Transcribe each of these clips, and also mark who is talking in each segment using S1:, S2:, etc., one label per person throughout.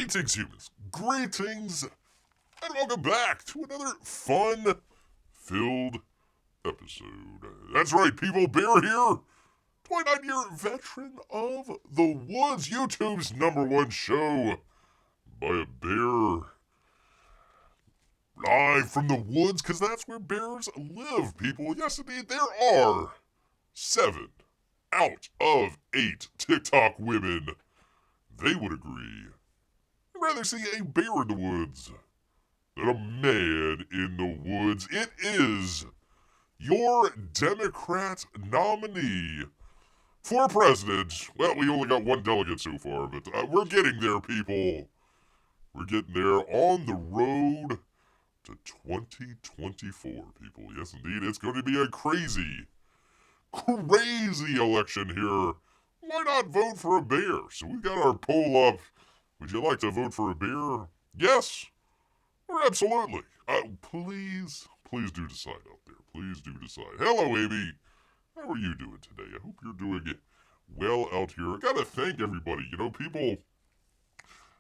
S1: Greetings, humans. Greetings, and welcome back to another fun-filled episode. That's right, people. Bear here, 29-year veteran of The Woods, YouTube's #1 show by a bear. Live from the woods, because that's where bears live, people. Yes, indeed, there are 7 out of 8 TikTok women. They would agree. I'd rather see a bear in the woods than a man in the woods. It is your Democrat nominee for president. Well, we only got one delegate so far, but we're getting there, people. We're getting there on the road to 2024, people. Yes, indeed, it's going to be a crazy election here. Why not vote for a bear? So we've got our poll up. Would you like to vote for a bear? Yes or absolutely? Please do decide out there. Please do decide. Hello, Amy. How are you doing today? I hope you're doing well out here. I gotta thank everybody. You know, people,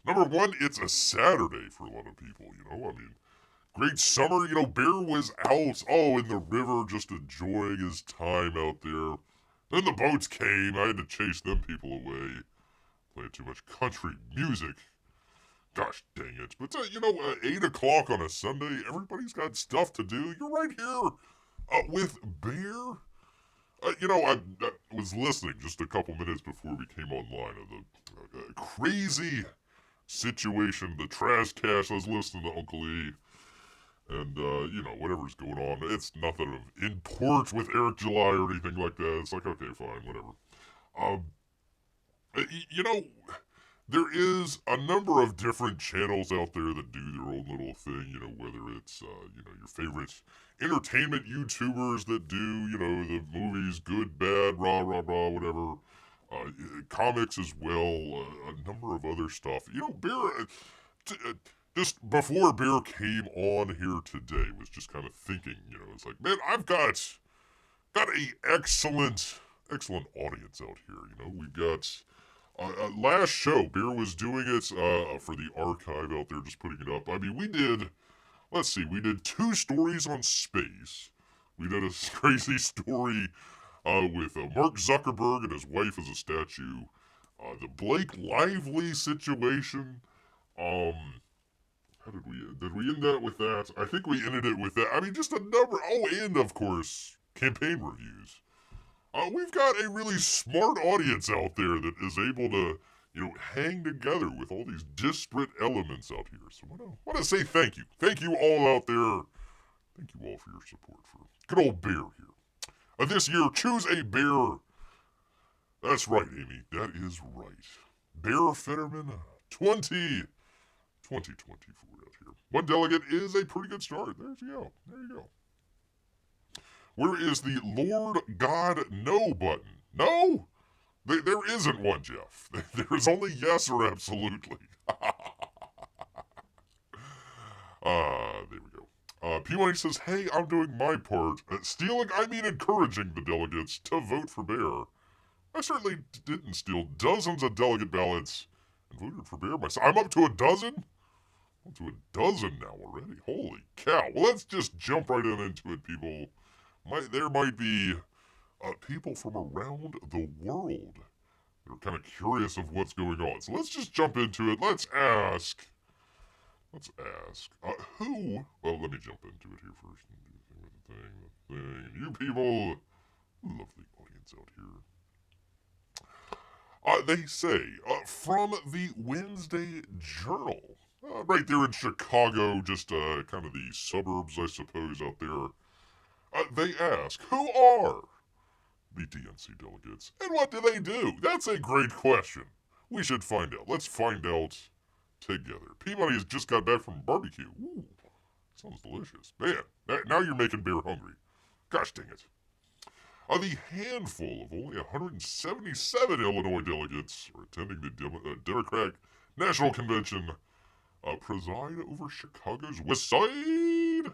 S1: number one, it's a Saturday for a lot of people, you know? I mean, great summer. You know, Bear was out, in the river, just enjoying his time out there. Then the boats came. I had to chase them people away. Playing too much country music. Gosh dang it. But, 8 o'clock on a Sunday, everybody's got stuff to do. You're right here with Bear. I was listening just a couple minutes before we came online of the crazy situation, the trash cash. I was listening to Uncle E. And, whatever's going on, it's nothing of import with Eric July or anything like that. It's like, okay, fine, whatever. There is a number of different channels out there that do their own little thing, whether it's, your favorite entertainment YouTubers that do, the movies, good, bad, rah, whatever. Comics as well, a number of other stuff. Bear, just before Bear came on here today, was just kind of thinking, it's like, man, I've got a excellent audience out here. We've got last show, Bear was doing it for the archive out there, just putting it up. I mean, we did 2 stories on space. We did a crazy story with Mark Zuckerberg and his wife as a statue. The Blake Lively situation. How did we end? Did we end that with that? I think we ended it with that. I mean, just a number. And of course, campaign reviews. We've got a really smart audience out there that is able to, hang together with all these disparate elements out here. So I want to say thank you. Thank you all out there. Thank you all for your support for good old Bear here. This year, choose a bear. That's right, Amy. That is right. Bear Fetterman 2024 out here. One delegate is a pretty good start. There you go. Where is the Lord God No button? No? There isn't one, Jeff. There's only yes or absolutely. There we go. P1 says, hey, I'm doing my part. Stealing, I mean encouraging the delegates to vote for Bear. I certainly didn't steal dozens of delegate ballots and voted for Bear myself. I'm up to a dozen? I'm up to a dozen now already. Holy cow. Well, let's just jump right into it, people. There might be people from around the world that are kind of curious of what's going on. So let's just jump into it. Let's ask. Who? Well, let me jump into it here first. The thing. You people, lovely audience out here. They say, from the Wednesday Journal, right there in Chicago, just kind of the suburbs, I suppose, out there. They ask, who are the DNC delegates, and what do they do? That's a great question. We should find out. Let's find out together. Peabody has just got back from barbecue. Ooh, sounds delicious. Man, now you're making Bear hungry. Gosh dang it. The handful of only 177 Illinois delegates are attending the Democratic National Convention preside over Chicago's West Side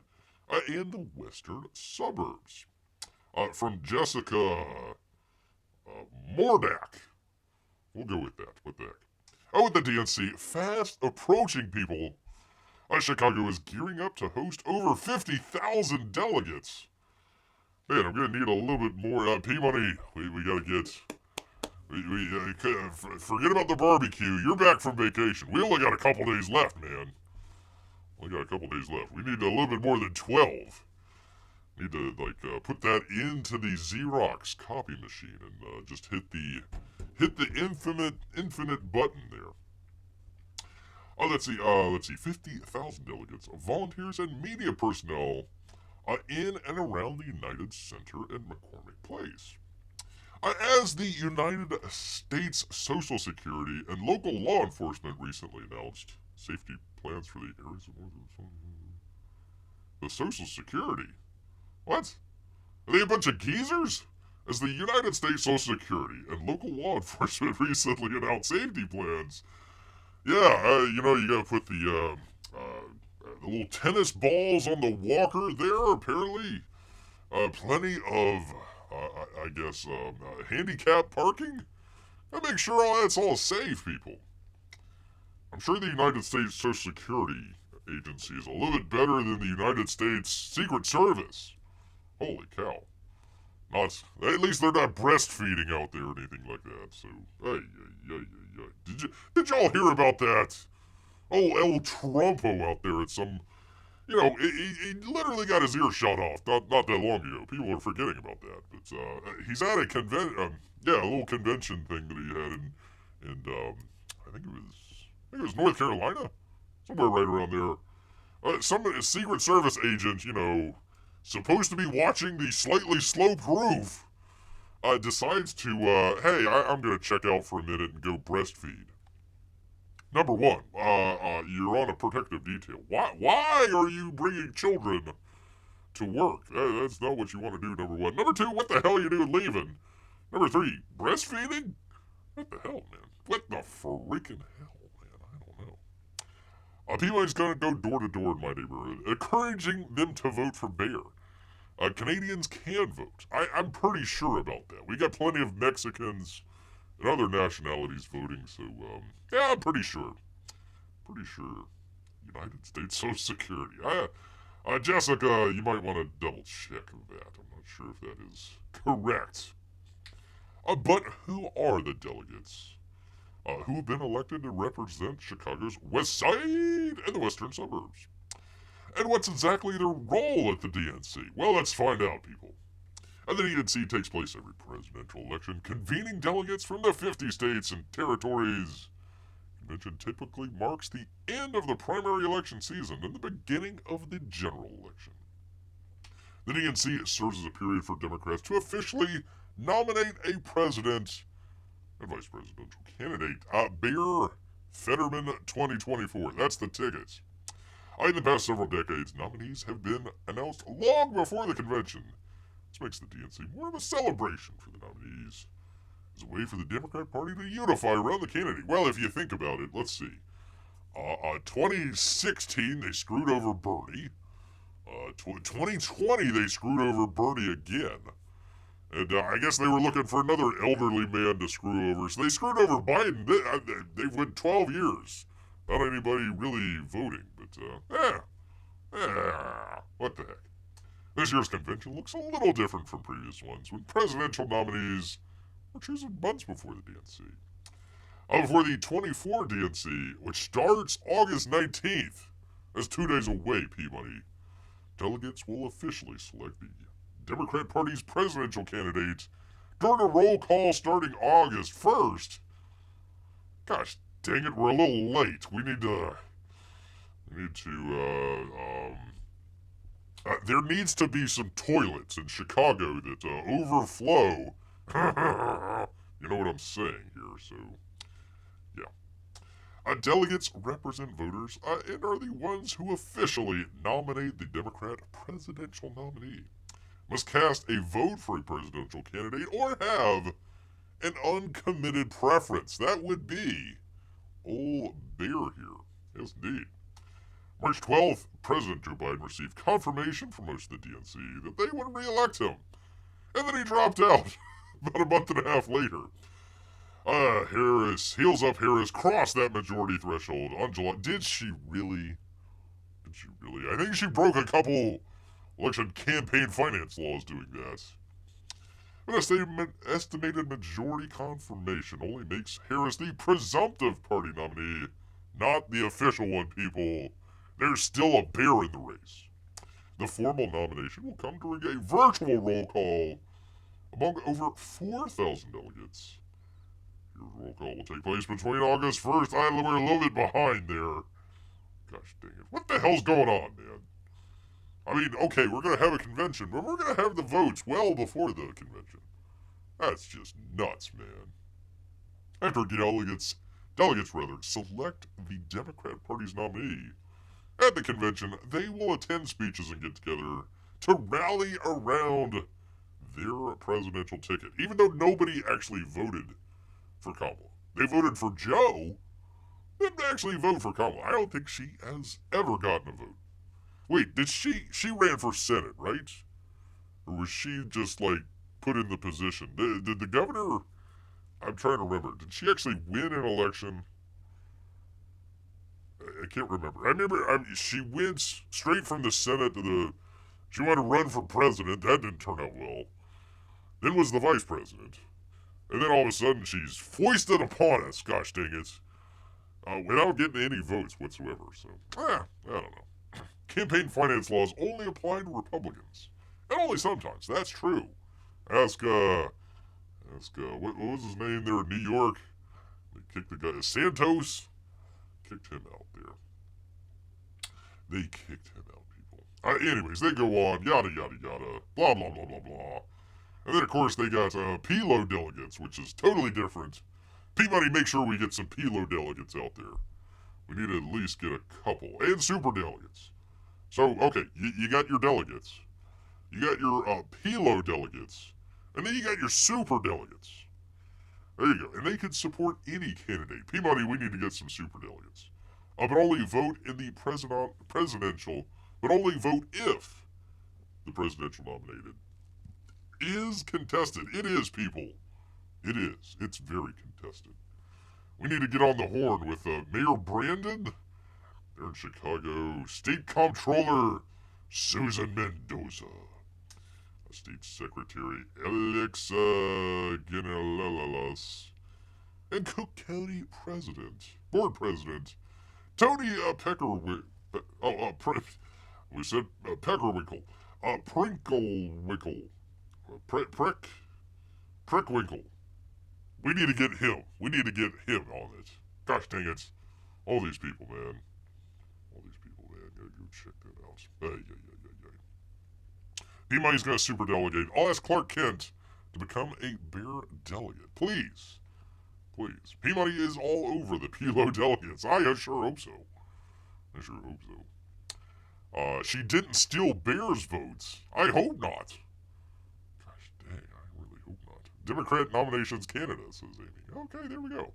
S1: and the western suburbs. From Jessica Mordak. We'll go with that. What the heck? With the DNC fast approaching people, Chicago is gearing up to host over 50,000 delegates. Man, I'm going to need a little bit more P-Money. We got to get... forget about the barbecue. You're back from vacation. We only got a couple days left, man. We got a couple days left. We need a little bit more than 12. Need to, put that into the Xerox copy machine and just hit the infinite button there. Let's see, 50,000 delegates, volunteers, and media personnel in and around the United Center and McCormick Place. As the United States Social Security and local law enforcement recently announced safety plans for the areas of the Social Security. What? Are they a bunch of geezers? As the United States Social Security and local law enforcement recently announced safety plans. Yeah, you gotta put the little tennis balls on the walker there, apparently. Plenty of, handicap parking. And make sure all that's all safe, people. I'm sure the United States Social Security Agency is a little bit better than the United States Secret Service. Holy cow. At least they're not breastfeeding out there or anything like that, so, Did y'all hear about that? Oh, El Trumpo out there at some, he literally got his ear shot off not that long ago. People are forgetting about that, but, he's at a a little convention thing that he had in I think it was North Carolina? Somewhere right around there. Some Secret Service agent, supposed to be watching the slightly sloped roof, decides to, hey, I'm going to check out for a minute and go breastfeed. Number one, you're on a protective detail. Why are you bringing children to work? That's not what you want to do, number one. Number two, what the hell are you doing leaving? Number three, breastfeeding? What the hell, man? What the freaking hell, man? I don't know. P-Line's going to go door to door in my neighborhood, encouraging them to vote for Bear. Canadians can vote. I'm pretty sure about that. We got plenty of Mexicans and other nationalities voting, so, yeah, I'm pretty sure. United States Social Security. Jessica, you might want to double check that. I'm not sure if that is correct. But who are the delegates who have been elected to represent Chicago's West Side and the western suburbs? And what's exactly their role at the DNC? Well, let's find out, people. And the DNC takes place every presidential election, convening delegates from the 50 states and territories. Convention typically marks the end of the primary election season and the beginning of the general election. The DNC serves as a period for Democrats to officially nominate a president and vice presidential candidate. Bear Fetterman 2024. That's the ticket. In the past several decades, nominees have been announced long before the convention. This makes the DNC more of a celebration for the nominees. As a way for the Democrat Party to unify around the candidate. Well, if you think about it, let's see. 2016, they screwed over Bernie. 2020, they screwed over Bernie again. And I guess they were looking for another elderly man to screw over. So they screwed over Biden. They went 12 years. Not anybody really voting, but, what the heck. This year's convention looks a little different from previous ones, with presidential nominees were chosen months before the DNC. Before the 24 DNC, which starts August 19th, that's 2 days away, P-Money, delegates will officially select the Democrat Party's presidential candidate during a roll call starting August 1st. Gosh dang it, we're a little late. There needs to be some toilets in Chicago that overflow. You know what I'm saying here, so, yeah. Delegates represent voters and are the ones who officially nominate the Democrat presidential nominee. Must cast a vote for a presidential candidate or have an uncommitted preference. That would be old Bear here. Yes, indeed. March 12th, President Joe Biden received confirmation from most of the DNC that they would re-elect him. And then he dropped out about a month and a half later. Harris, heels up Harris, crossed that majority threshold on July. Did she really? I think she broke a couple election campaign finance laws doing that. An estimated majority confirmation only makes Harris the presumptive party nominee, not the official one, people. There's still a bear in the race. The formal nomination will come during a virtual roll call among over 4,000 delegates. Your roll call will take place between August 1st. We're a little bit behind there. Gosh dang it. What the hell's going on, man? I mean, okay, we're going to have a convention, but we're going to have the votes well before the convention. That's just nuts, man. After delegates select the Democrat Party's nominee, at the convention, they will attend speeches and get together to rally around their presidential ticket, even though nobody actually voted for Kamala. They voted for Joe, didn't actually vote for Kamala. I don't think she has ever gotten a vote. Wait, did she ran for Senate, right? Or was she just, like, put in the position? Did the governor, I'm trying to remember, did she actually win an election? I can't remember. I remember she went straight from the Senate to she wanted to run for president. That didn't turn out well. Then was the vice president. And then all of a sudden she's foisted upon us, gosh dang it, without getting any votes whatsoever. So, I don't know. Campaign finance laws only apply to Republicans. And only sometimes. That's true. Ask what was his name there in New York? They kicked the guy, Santos. Kicked him out there. They kicked him out, people. Anyways, they go on, yada, yada, yada, blah, blah, blah, blah, blah. And then, of course, they got PLO delegates, which is totally different. P-Money, make sure we get some PLO delegates out there. We need to at least get a couple. And super delegates. So, okay, you got your delegates. You got your PLO delegates. And then you got your super delegates. There you go. And they could support any candidate. P-Money, we need to get some super delegates. But only vote in the presidential, but only vote if the presidential nominated is contested. It is, people. It is. It's very contested. We need to get on the horn with Mayor Brandon. They're in Chicago. State Comptroller Susan Mendoza. State Secretary Alexa Ginelalas. And Cook County Board President, Tony Peckerwinkle. We said Peckerwinkle. Prinklewinkle. Prickwinkle. We need to get him. We need to get him on it. Gosh dang it. All these people, man. Gotta go check that out. P-Money's got a super delegate. I'll ask Clark Kent to become a bear delegate. Please. P-Money is all over the PLO delegates. I sure hope so. She didn't steal Bear's votes. I hope not. Gosh dang, I really hope not. Democrat Nominations Canada, says Amy. Okay, there we go.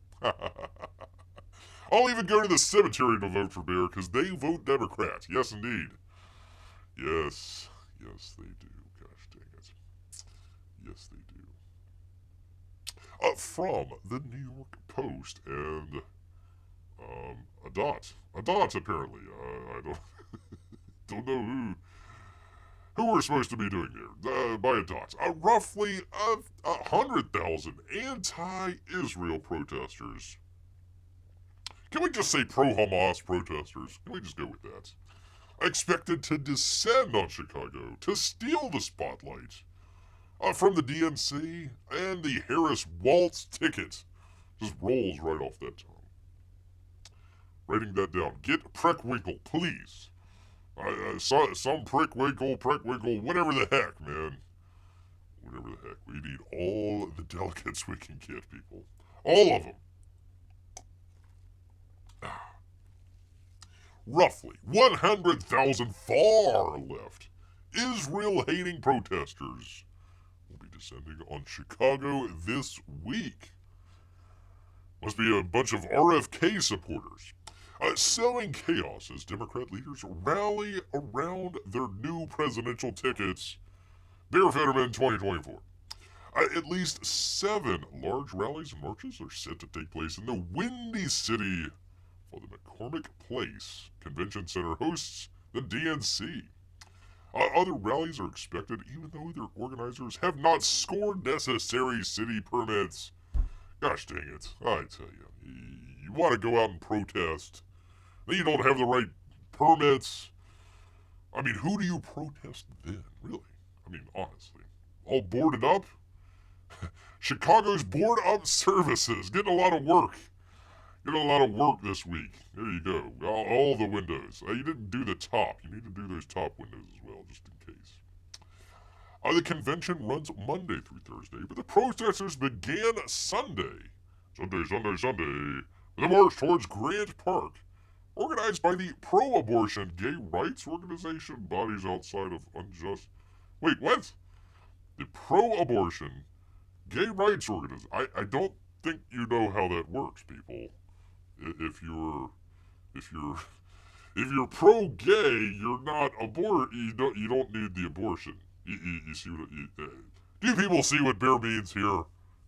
S1: I'll even go to the cemetery to vote for Bear because they vote Democrat. Yes, indeed. Yes, they do. Gosh dang it. Yes, they do. From the New York Post and a dot, apparently. I don't know who we're supposed to be doing there. By a dot. Roughly 100,000 anti-Israel protesters. Can we just say pro-Hamas protesters? Can we just go with that? Expected to descend on Chicago to steal the spotlight from the DNC, and the Harris Waltz ticket just rolls right off that tongue. Writing that down. Get Preckwinkle, please. Some Preckwinkle, whatever the heck, man. Whatever the heck. We need all the delegates we can get, people. All of them. Roughly 100,000 far left Israel-hating protesters will be descending on Chicago this week. Must be a bunch of RFK supporters. Sowing chaos as Democrat leaders rally around their new presidential tickets. Bear Fetterman 2024. At least 7 large rallies and marches are set to take place in the Windy City, while the McCormick Place Convention Center hosts the DNC. Other rallies are expected even though their organizers have not scored necessary city permits. Gosh dang it, I tell you want to go out and protest, then you don't have the right permits. I mean, who do you protest then, really? I mean, honestly. All boarded up? Chicago's Board of Services getting a lot of work. Getting a lot of work this week. There you go. All the windows. You didn't do the top. You need to do those top windows as well, just in case. The convention runs Monday through Thursday, but the protesters began Sunday. Sunday. With a march towards Grant Park, organized by the pro-abortion gay rights organization Bodies Outside of Unjust... Wait, what? The pro-abortion gay rights organization. I don't think you know how that works, people. If you're pro-gay, you're not you don't need the abortion. You see what do you people see what bear means here?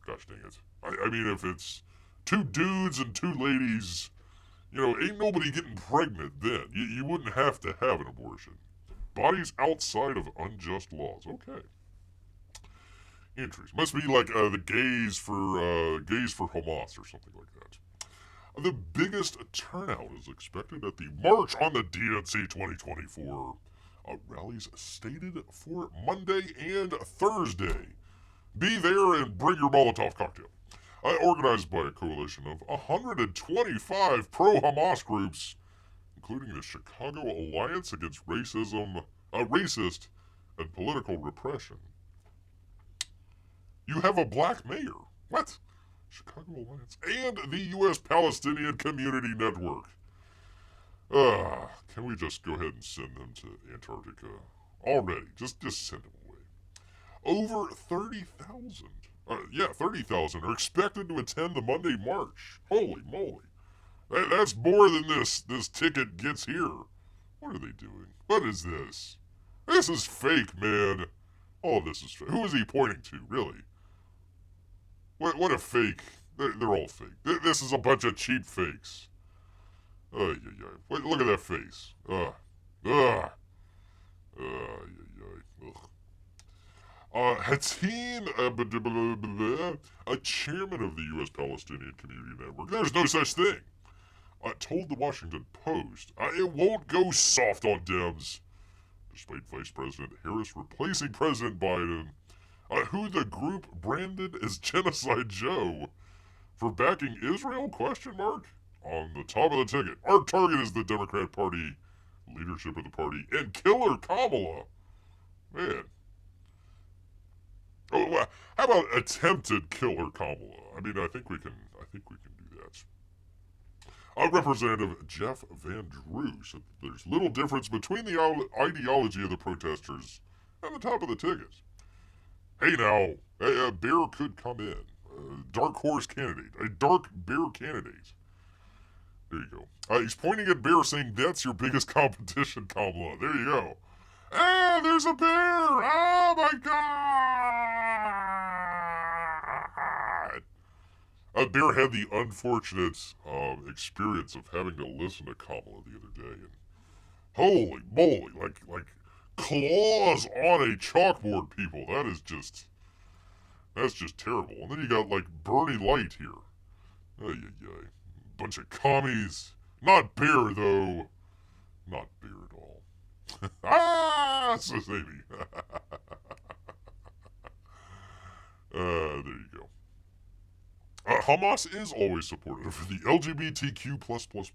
S1: Gosh dang it. I mean, if it's 2 dudes and 2 ladies, ain't nobody getting pregnant then. You wouldn't have to have an abortion. Bodies outside of unjust laws. Okay. Interesting. Must be like the gays for Hamas or something like that. The biggest turnout is expected at the March on the DNC 2024. Rallies stated for Monday and Thursday. Be there and bring your Molotov cocktail. Organized by a coalition of 125 pro-Hamas groups, including the Chicago Alliance Against Racism, Racist and Political Repression. You have a black mayor. What? Chicago Alliance. And the U.S. Palestinian Community Network. Can we just go ahead and send them to Antarctica? Already. Just send them away. Over 30,000. 30,000 are expected to attend the Monday march. Holy moly. That's more than this ticket gets here. What are they doing? What is this? This is fake, man. All this is fake. Who is he pointing to, really? What a fake. They're all fake. This is a bunch of cheap fakes. Wait, look at that face. Hatim, a chairman of the U.S. Palestinian Community Network, there's no such thing, told the Washington Post, it won't go soft on Dems, despite Vice President Harris replacing President Biden, who the group branded as Genocide Joe for backing Israel, ? On the top of the ticket. Our target is the Democrat Party, leadership of the party, and Killer Kamala. Man. Oh, how about attempted Killer Kamala? I mean, I think we can do that. Representative Jeff Van Drew said that there's little difference between the ideology of the protesters and the top of the ticket. Hey now, a bear could come in. A dark horse candidate. A dark bear candidate. There you go. He's pointing at Bear saying, that's your biggest competition, Kamala. There you go. There's a bear! Oh my god! Bear had the unfortunate experience of having to listen to Kamala the other day, and holy moly, like claws on a chalkboard, people. That's just terrible. And then you got like Bernie Light here. Bunch of commies. Not bear, though. Not bear at all. Says Amy. There you go. Hamas is always supportive of the LGBTQ+++ community.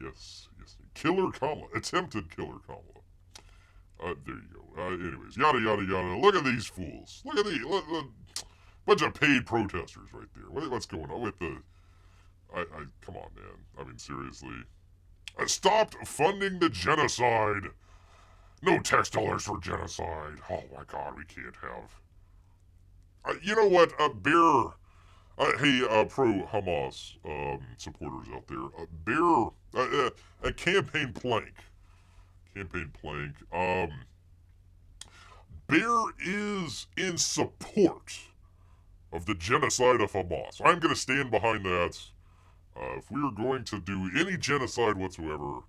S1: Yes. Killer Kamala. Attempted Killer Kamala. There you go. Anyways, yada, yada, yada. Look at these fools. Look at these. Bunch of paid protesters right there. What's going on with the... come on, man. I mean, seriously. Stopped funding the genocide. No tax dollars for genocide. Oh my god, we can't have... you know what? Bear... hey, pro-Hamas supporters out there. Bear... a campaign plank. Bear is in support of the genocide of Hamas. I'm going to stand behind that. If we are going to do any genocide whatsoever,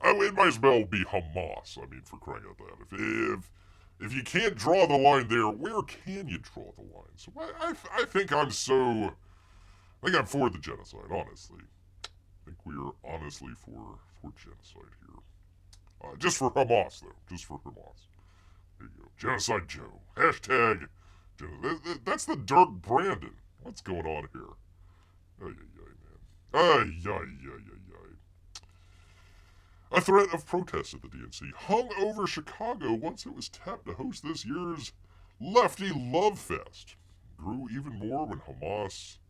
S1: it might as well be Hamas. I mean, for crying out loud. If you can't draw the line there, where can you draw the line? So I think I'm for the genocide, honestly. I think we are honestly for genocide here. Just for Hamas, though. Just for Hamas. There you go. Genocide Joe. Hashtag. That's the Dark Brandon. What's going on here? Ay, man. Ay. A threat of protest at the DNC hung over Chicago once it was tapped to host this year's Lefty Love Fest. Grew even more when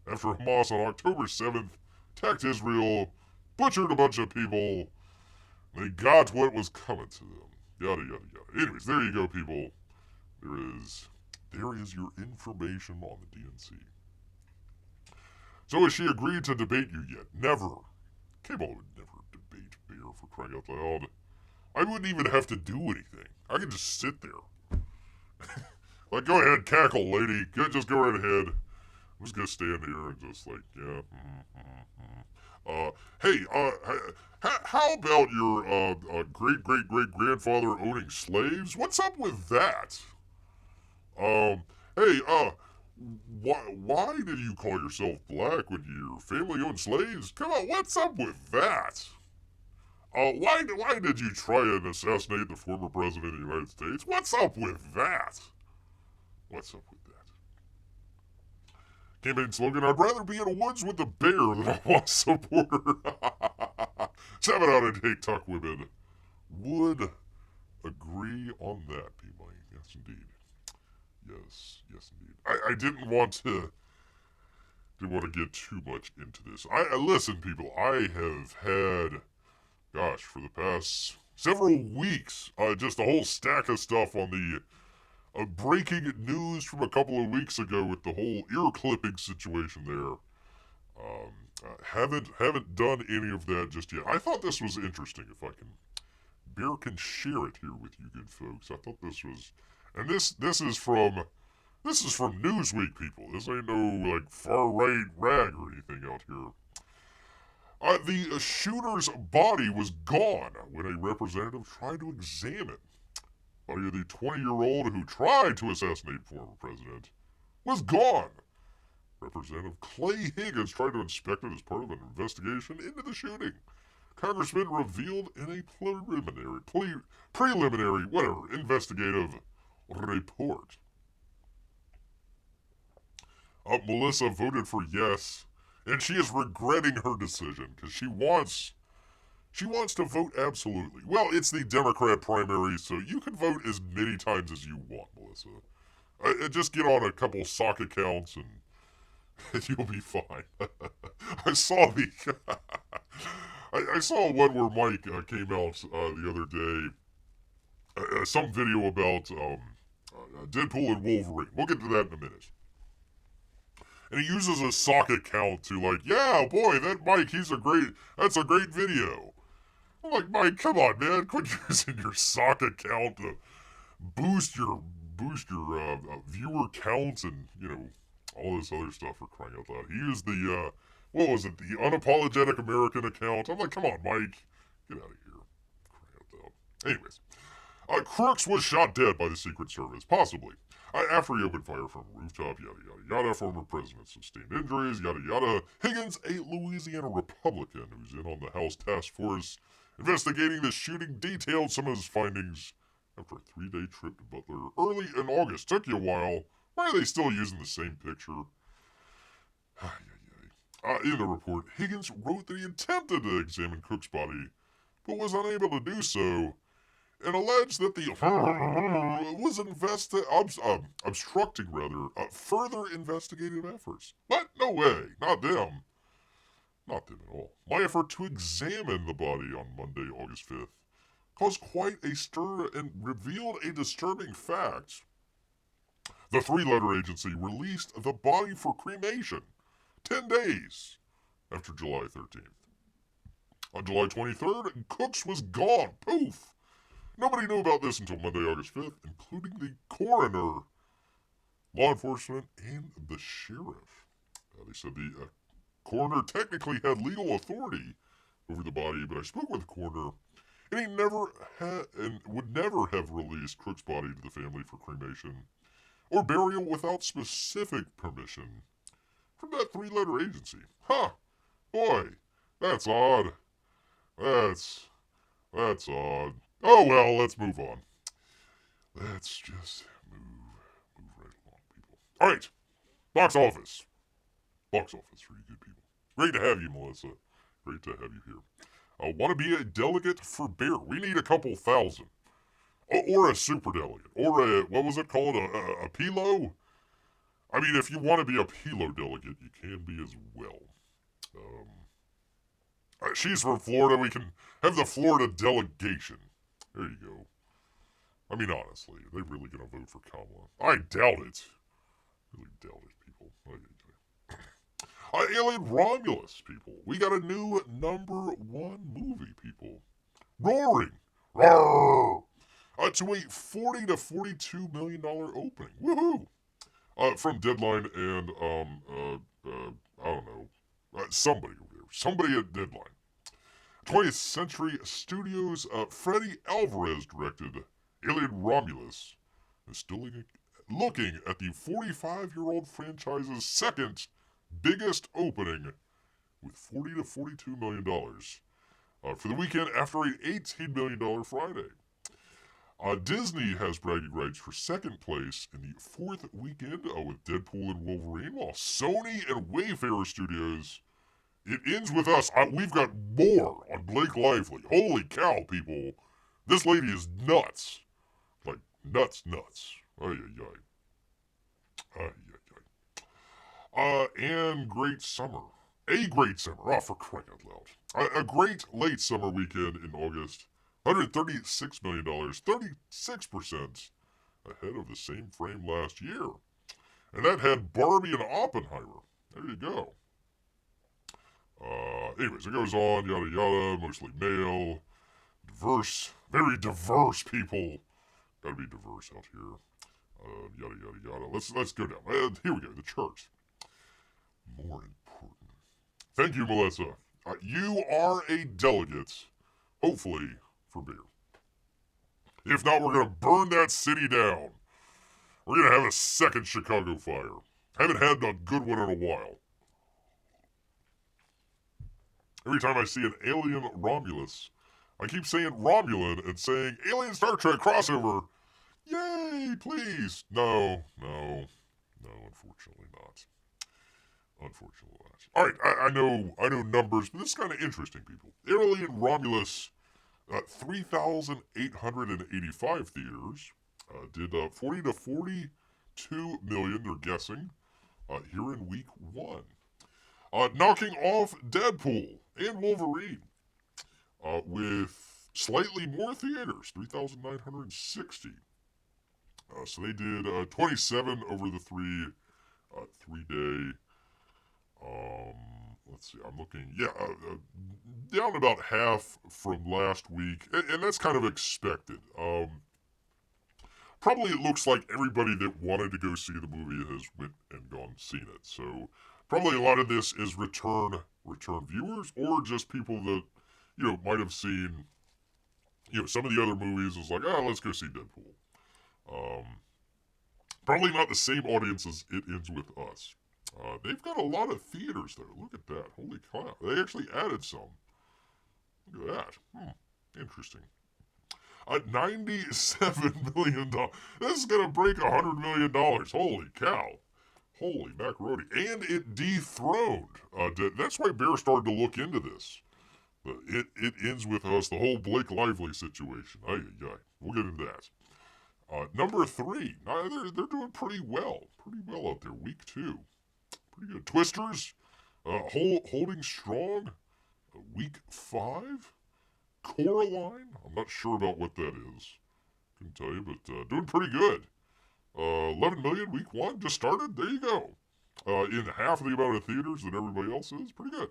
S1: after Hamas on October 7th, attacked Israel, butchered a bunch of people. They got what was coming to them. Yada, yada, yada. Anyways, there you go, people. There is your information on the DNC. So has she agreed to debate you yet? Never. K-Ball would never debate Bear, for crying out loud. I wouldn't even have to do anything. I could just sit there. Like, go ahead, cackle, lady. Just go right ahead. I'm just gonna stand here and just like, yeah. Hey, how about your great-great-great-grandfather owning slaves? What's up with that? Hey, why did you call yourself black when your family owned slaves? Come on, what's up with that? Why did you try and assassinate the former president of the United States? What's up with that? What's up with that? Campaign slogan, I'd rather be in the woods with the bear than a Hamas supporter. 7 out of TikTok women would agree on that, people. Yes, indeed. Yes, indeed. I didn't want to get too much into this. Listen, people, I have had, for the past several weeks, just a whole stack of stuff on the breaking news from a couple of weeks ago with the whole ear clipping situation there. Haven't done any of that just yet. I thought this was interesting. If Bear can share it here with you good folks. I thought this was, and this is from Newsweek, people. This ain't no like far right rag or anything out here. The shooter's body was gone when a representative tried to examine. The 20-year-old who tried to assassinate former president was gone. Representative Clay Higgins tried to inspect it as part of an investigation into the shooting. Congressman revealed in a preliminary, investigative report. Melissa voted for yes, and she is regretting her decision because she wants to vote absolutely. Well, it's the Democrat primary, so you can vote as many times as you want, Melissa. Just get on a couple sock accounts and you'll be fine. I saw one where Mike came out the other day. Some video about Deadpool and Wolverine. We'll get to that in a minute. And he uses a sock account to like, yeah, boy, that Mike, that's a great video. I'm like, Mike, come on, man, quit using your sock account to boost your viewer counts and, all this other stuff for crying out loud. He used the, the unapologetic American account. I'm like, come on, Mike, get out of here. Crying out loud. Anyways, Crooks was shot dead by the Secret Service, possibly. After he opened fire from a rooftop, yada, yada, yada. Former president sustained injuries, yada, yada. Higgins, a Louisiana Republican who's in on the House Task Force investigating the shooting, detailed some of his findings after a 3-day trip to Butler early in August. Took you a while. Why are they still using the same picture? In the report, Higgins wrote that he attempted to examine Cook's body, but was unable to do so, and alleged that the was obstructing further investigative efforts. What? No way. Not them. Not them at all. My effort to examine the body on Monday, August 5th, caused quite a stir and revealed a disturbing fact. The 3-letter agency released the body for cremation 10 days after July 13th. On July 23rd, Cooks was gone. Poof. Nobody knew about this until Monday, August 5th, including the coroner, law enforcement, and the sheriff. They said the coroner technically had legal authority over the body, but I spoke with the coroner, and he never had and would never have released Crook's body to the family for cremation or burial without specific permission from that three-letter agency. Huh. Boy, that's odd. That's odd. Oh well, let's move on. Let's just move right along, people. Alright. Box office. Box office for you good people. Great to have you, Melissa. Great to have you here. Want to be a delegate for Bear? We need a couple thousand. Or a super delegate. Or a, what was it called? A Pilo? I mean, if you want to be a Pilo delegate, you can be as well. She's from Florida. We can have the Florida delegation. There you go. I mean, honestly, are they really going to vote for Kamala? I doubt it. Really doubt it, people. Alien Romulus, people. We got a new #1 movie, people. Roaring. Roar! To a $40 to $42 million opening. Woohoo! From Deadline and, I don't know, somebody over there. Somebody at Deadline. 20th Century Studios' Freddy Alvarez directed Alien Romulus is still looking at the 45-year-old franchise's second biggest opening with $40 to $42 million for the weekend after an $18 million Friday. Disney has bragging rights for second place in the fourth weekend with Deadpool and Wolverine, while Sony and Wayfarer Studios, it ends with us. We've got more on Blake Lively. Holy cow, people. This lady is nuts. Like, nuts. Ay, ay, ay. Ay, ay, ay. And Great Summer. A Great Summer. Oh, for crying out loud. A great late summer weekend in August. $136 million, 36% ahead of the same frame last year. And that had Barbie and Oppenheimer. There you go. Anyways, it goes on, yada yada, mostly male, diverse, very diverse people. Gotta be diverse out here. Yada yada yada. Let's go down. Here we go, the chart. More important. Thank you, Melissa. You are a delegate, hopefully, for beer. If not, we're gonna burn that city down. We're gonna have a second Chicago fire. Haven't had a good one in a while. Every time I see an Alien Romulus, I keep saying Romulan and saying Alien Star Trek crossover. Yay, please. No, unfortunately not. Unfortunately not. Alright, I know numbers, but this is kind of interesting, people. Alien Romulus, 3,885 theaters, did 40 to 42 million, they're guessing, here in week 1. Knocking off Deadpool and Wolverine with slightly more theaters, 3,960. So they did 27 over the three-day. Let's see, I'm looking. Yeah, down about half from last week, and that's kind of expected. Probably it looks like everybody that wanted to go see the movie has went and gone seen it. So probably a lot of this is return viewers, or just people that, might have seen, some of the other movies. Was like, let's go see Deadpool. Probably not the same audience as It Ends With Us. They've got a lot of theaters, though. Look at that. Holy cow. They actually added some. Look at that. Interesting. $97 million. This is going to break $100 million. Holy cow. Holy macaroni. And it dethroned. That's why Bear started to look into this. It Ends With Us, the whole Blake Lively situation. We'll get into that. Number 3. They're doing pretty well. Pretty well out there. Week 2. Pretty good. Twisters, holding strong. Week 5. Coraline, I'm not sure about what that is. Couldn't tell you, but doing pretty good. 11 million week 1, just started. There you go. In half of the amount of theaters that everybody else is. Pretty good.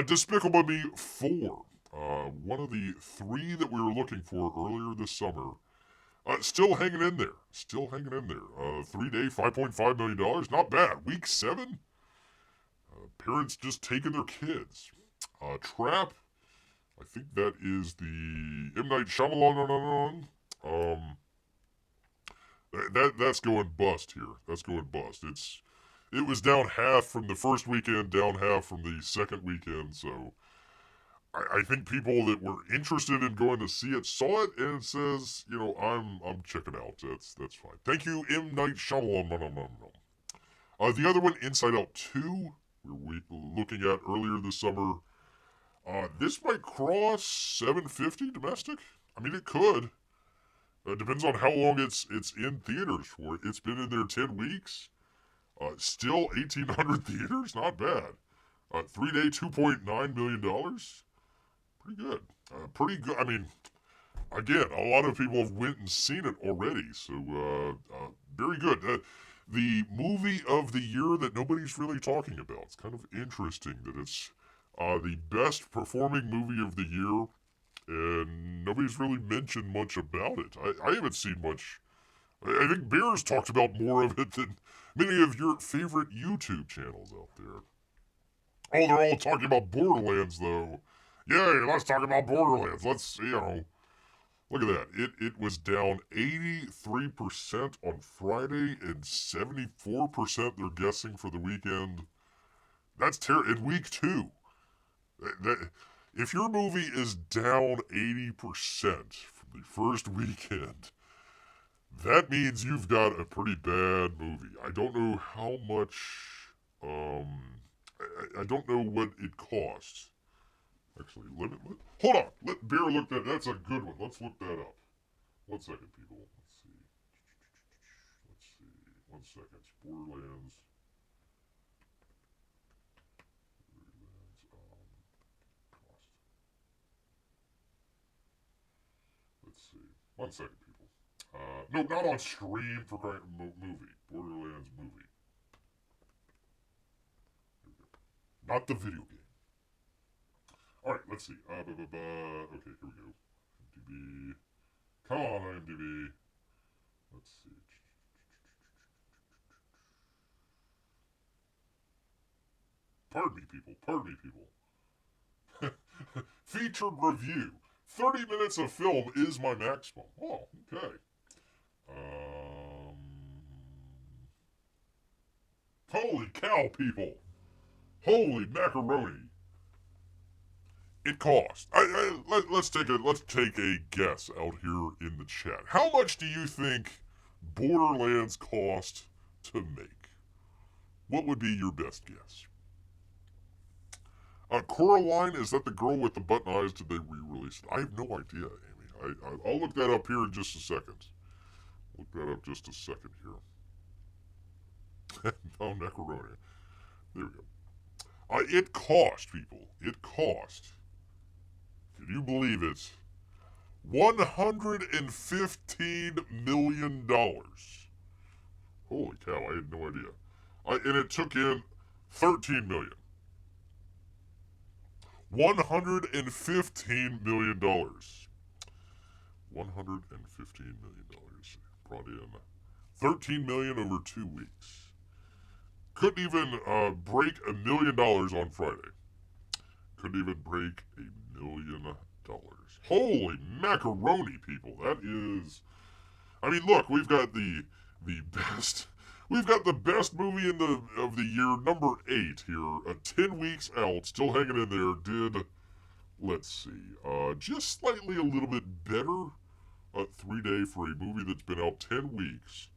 S1: Despicable Me 4. One of the 3 that we were looking for earlier this summer. Still hanging in there. Still hanging in there. 3-day, $5.5 million. Not bad. Week 7. Parents just taking their kids. Trap. I think that is the M. Night Shyamalan. That's going bust here. That's going bust. It was down half from the first weekend, down half from the second weekend. So I think people that were interested in going to see it saw it and it says, I'm checking out. That's fine. Thank you, M. Night Shyamalan. The other one, Inside Out 2, we were looking at earlier this summer. This might cross 750 domestic. I mean, it could. Depends on how long it's in theaters for. It's been in there 10 weeks. Still 1,800 theaters. Not bad. 3-day, $2.9 million. Pretty good. Pretty good. I mean, again, a lot of people have went and seen it already. So, very good. The movie of the year that nobody's really talking about. It's kind of interesting that it's the best performing movie of the year, and nobody's really mentioned much about it. I haven't seen much. I think Bears talked about more of it than many of your favorite YouTube channels out there. Oh, they're all talking about Borderlands, though. Yay, let's talk about Borderlands. Let's, look at that. It was down 83% on Friday and 74% they're guessing for the weekend. That's terrible. In week 2. If your movie is down 80% from the first weekend, that means you've got a pretty bad movie. I don't know how much, I don't know what it costs. Actually, hold on. Let Bear look that. That's a good one. Let's look that up. 1 second, people. Let's see. 1 second. Borderlands. Cost. Let's see. 1 second, people. No, not on stream for crying movie. Borderlands movie. Not the video game. Alright, let's see. Okay, here we go. IMDb. Come on, IMDb. Let's see. Pardon me, people. Featured review. 30 minutes of film is my maximum. Oh, okay. Holy cow, people. Holy macaroni. It cost. Let's take a guess out here in the chat. How much do you think Borderlands cost to make? What would be your best guess? Coraline, is that the girl with the button eyes? Did they re-release it? I have no idea, Amy. I'll look that up here in just a second. Look that up just a second here. Oh, macaroni. There we go. It cost, people. It cost. Can you believe it? $115 million. Holy cow, I had no idea. And it took in $13 million. $115 million. $115 million. Brought in $13 million over 2 weeks. Couldn't even break $1 million on Friday. Couldn't even break $1 million. Holy macaroni, people. That is... I mean, look, we've got the best... We've got the best movie of the year, number 8 here. 10 weeks out, still hanging in there. Did, let's see, just slightly a little bit better. 3-day for a movie that's been out 10 weeks.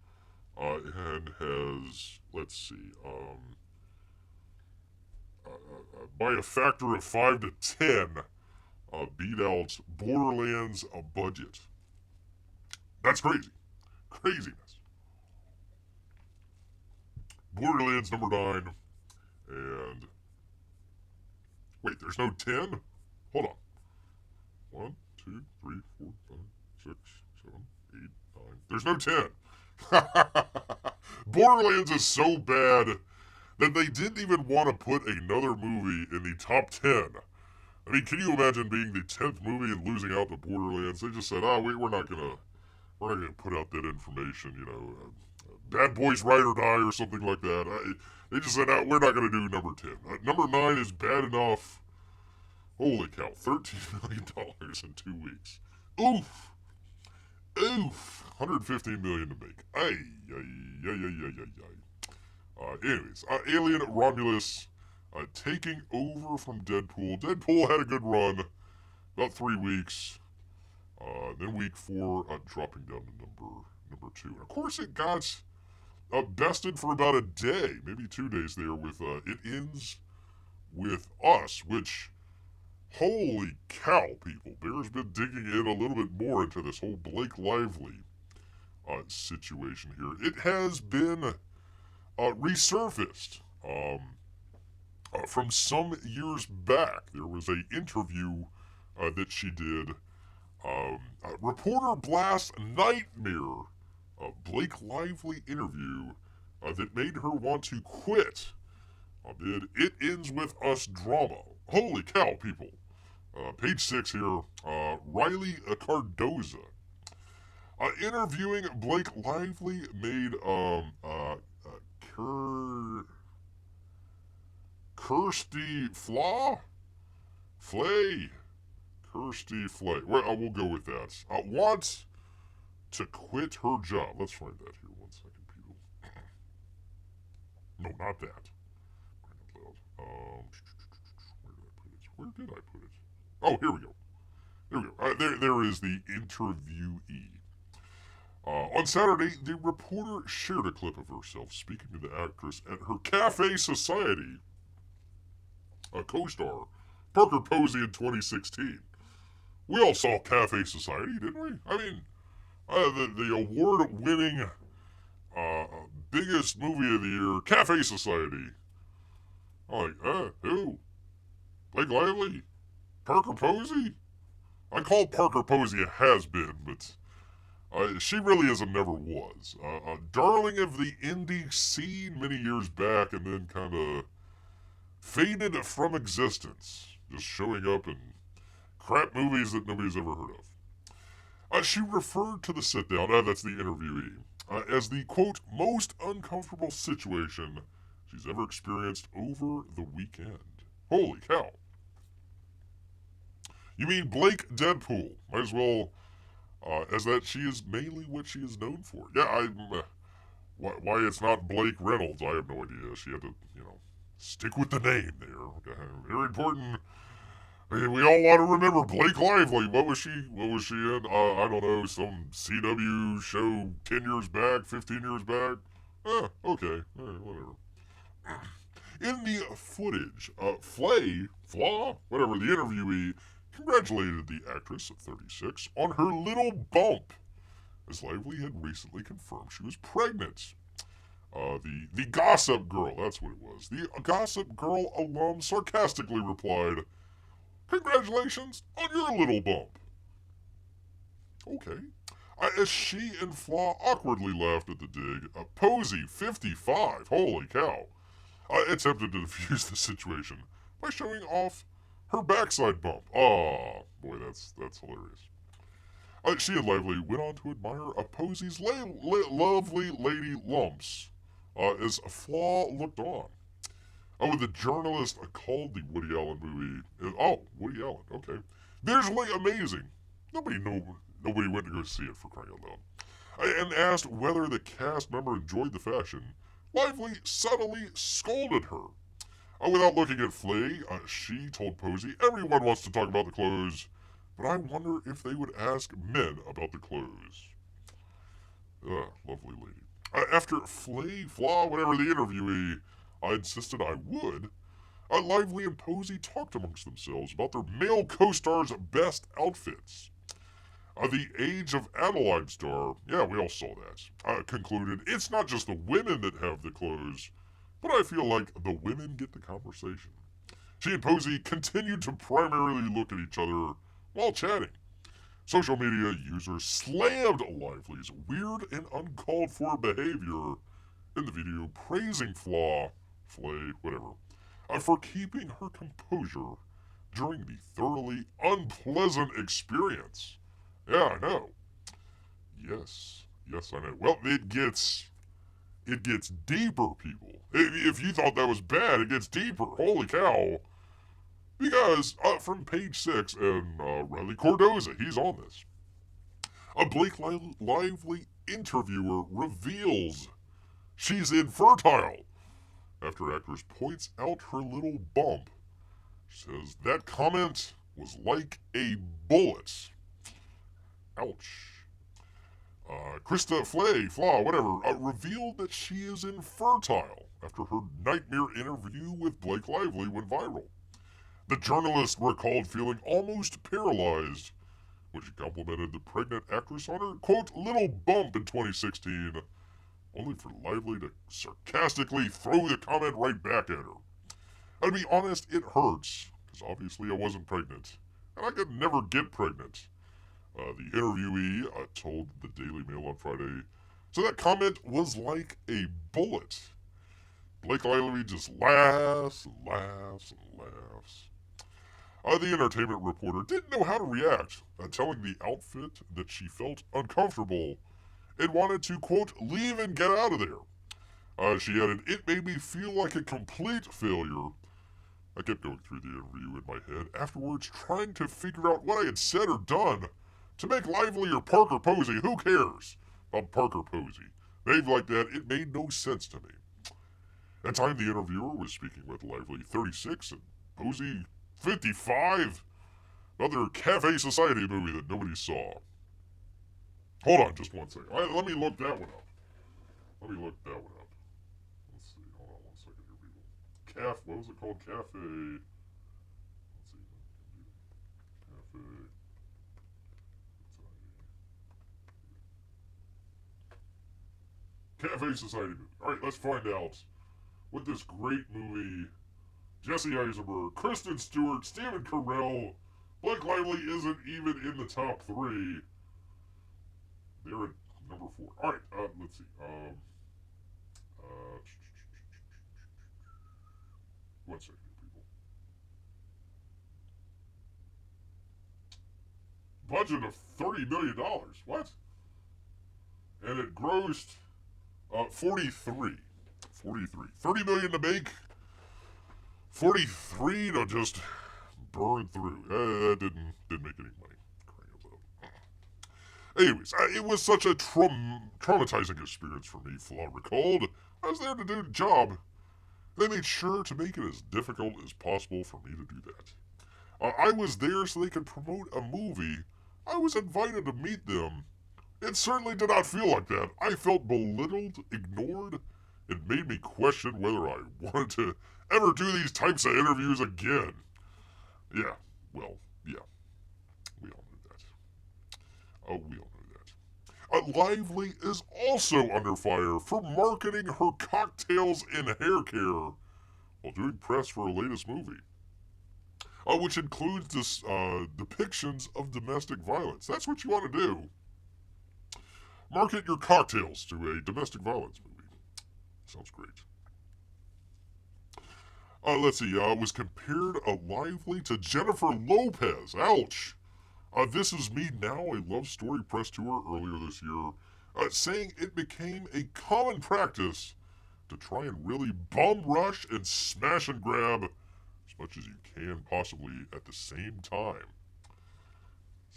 S1: And has, let's see, by a factor of 5 to 10, beat out Borderlands' budget. That's crazy. Craziness. Borderlands number 9. And... wait, there's no 10? Hold on. 1, 2, 3, 4, 5, 6, 7, 8, 9. There's no 10. Borderlands is so bad that they didn't even want to put another movie in the top 10 I mean, can you imagine being the 10th movie and losing out to Borderlands? They just said, we're not gonna put out that information, Bad Boys Ride or Die or something like that. They just said, we're not gonna do number 10. Number 9 is bad enough. Holy cow, $13 million in 2 weeks. Oof. Oof. $115 million to make. Ay. Anyways, Alien Romulus taking over from Deadpool. Deadpool had a good run, about 3 weeks. Then week 4, dropping down to number 2. And of course, it got bested for about a day, maybe 2 days there. With It Ends With Us, which, holy cow, people! Bear's been digging in a little bit more into this whole Blake Lively situation here. It has been resurfaced from some years back. There was an interview that she did. Reporter Blast Nightmare, Blake Lively interview that made her want to quit amid It Ends With Us drama. Holy cow, people. Page 6 here, Riley Cardoza. Interviewing Blake Lively made Kirsty Flay. Well, we'll go with that. Wants to quit her job. Let's find that here. 1 second, people. No, not that. Where did I put it? Oh, here we go. There is the interviewee. On Saturday, the reporter shared a clip of herself speaking to the actress at her Cafe Society co-star, Parker Posey, in 2016. We all saw Cafe Society, didn't we? I mean, the award-winning biggest movie of the year, Cafe Society. I'm like, who? Blake Lively? Parker Posey? I call Parker Posey a has-been, but she really is a never was. A darling of the indie scene many years back, and then kind of faded from existence, just showing up in crap movies that nobody's ever heard of. She referred to the sit-down, that's the interviewee, as the, quote, most uncomfortable situation she's ever experienced over the weekend. Holy cow. You mean Blake Deadpool? Might as well, as that she is mainly what she is known for. Yeah, why it's not Blake Reynolds, I have no idea. She had to, stick with the name there. Very important. I mean, we all want to remember Blake Lively. What was she in? I don't know, some CW show 10 years back, 15 years back? Okay. All right, whatever. In the footage, whatever, the interviewee congratulated the actress of 36 on her little bump, as Lively had recently confirmed she was pregnant. The Gossip Girl, that's what it was. The Gossip Girl alum sarcastically replied, "Congratulations on your little bump." Okay. As she and Flaw awkwardly laughed at the dig, Posey, 55, holy cow, attempted to defuse the situation by showing off her backside bump. Boy, that's hilarious. She and Lively went on to admire Posey's lovely lady lumps as Flaw looked on. With the journalist called the Woody Allen movie. Woody Allen, okay. Visually amazing. Nobody went to go see it, for crying out loud. And asked whether the cast member enjoyed the fashion. Lively subtly scolded her. Without looking at Flay, she told Posey everyone wants to talk about the clothes, but I wonder if they would ask men about the clothes. Lovely lady. After Flaw, whatever the interviewee, I insisted I would, Lively and Posey talked amongst themselves about their male co-stars' best outfits. The Age of Adeline star, yeah, we all saw that, concluded, it's not just the women that have the clothes, but I feel like the women get the conversation. She and Posey continued to primarily look at each other while chatting. Social media users slammed Lively's weird and uncalled for behavior in the video, praising Flay, whatever, for keeping her composure during the thoroughly unpleasant experience. Yeah, I know. Yes, I know. Well, it gets deeper, people. If you thought that was bad, it gets deeper. Holy cow. Because from page 6, and Riley Cordoza, he's on this. A Blake Lively interviewer reveals she's infertile after actress points out her little bump. She says that comment was like a bullet. Ouch. Krista Flaw, whatever, revealed that she is infertile after her nightmare interview with Blake Lively went viral. The journalist recalled feeling almost paralyzed when she complimented the pregnant actress on her, quote, little bump in 2016, only for Lively to sarcastically throw the comment right back at her. And to be honest, it hurts, because obviously I wasn't pregnant, and I could never get pregnant. The interviewee told the Daily Mail on Friday, so that comment was like a bullet. Blake Lively just laughs and laughs and laughs. The entertainment reporter didn't know how to react, telling the outfit that she felt uncomfortable and wanted to, quote, leave and get out of there. She added, it made me feel like a complete failure. I kept going through the interview in my head, afterwards trying to figure out what I had said or done to make Lively or Parker Posey. Who cares about Parker Posey? Names like that, it made no sense to me. At the time, the interviewer was speaking with Lively, 36, and Posey, 55. Another Cafe Society movie that nobody saw. Hold on just one second. Let me look that one up. Let's see. Hold on 1 second here, people. What was it called? Cafe. Let's see. Cafe Society movie. Alright, let's find out what this great movie, Jesse Eisenberg, Kristen Stewart, Stephen Carell, Blake Lively isn't even in the top 3. They're at number 4. Alright, let's see. One second, people. Budget of $30 million. What? And it grossed 43. 30 million to make. 43 to just burn through. That didn't make any money. Anyways, it was such a traumatizing experience for me, Flaw recalled. I was there to do the job. They made sure to make it as difficult as possible for me to do that. I was there so they could promote a movie. I was invited to meet them. It certainly did not feel like that. I felt belittled, ignored. It made me question whether I wanted to ever do these types of interviews again. Yeah, well, yeah. We all knew that. We all knew that. Lively is also under fire for marketing her cocktails and hair care while doing press for her latest movie, which includes depictions of domestic violence. That's what you want to do. Market your cocktails to a domestic violence movie. Sounds great. Let's see. Was compared Lively to Jennifer Lopez. Ouch. This Is Me Now, a love story press tour earlier this year, saying it became a common practice to try and really bum rush and smash and grab as much as you can possibly at the same time.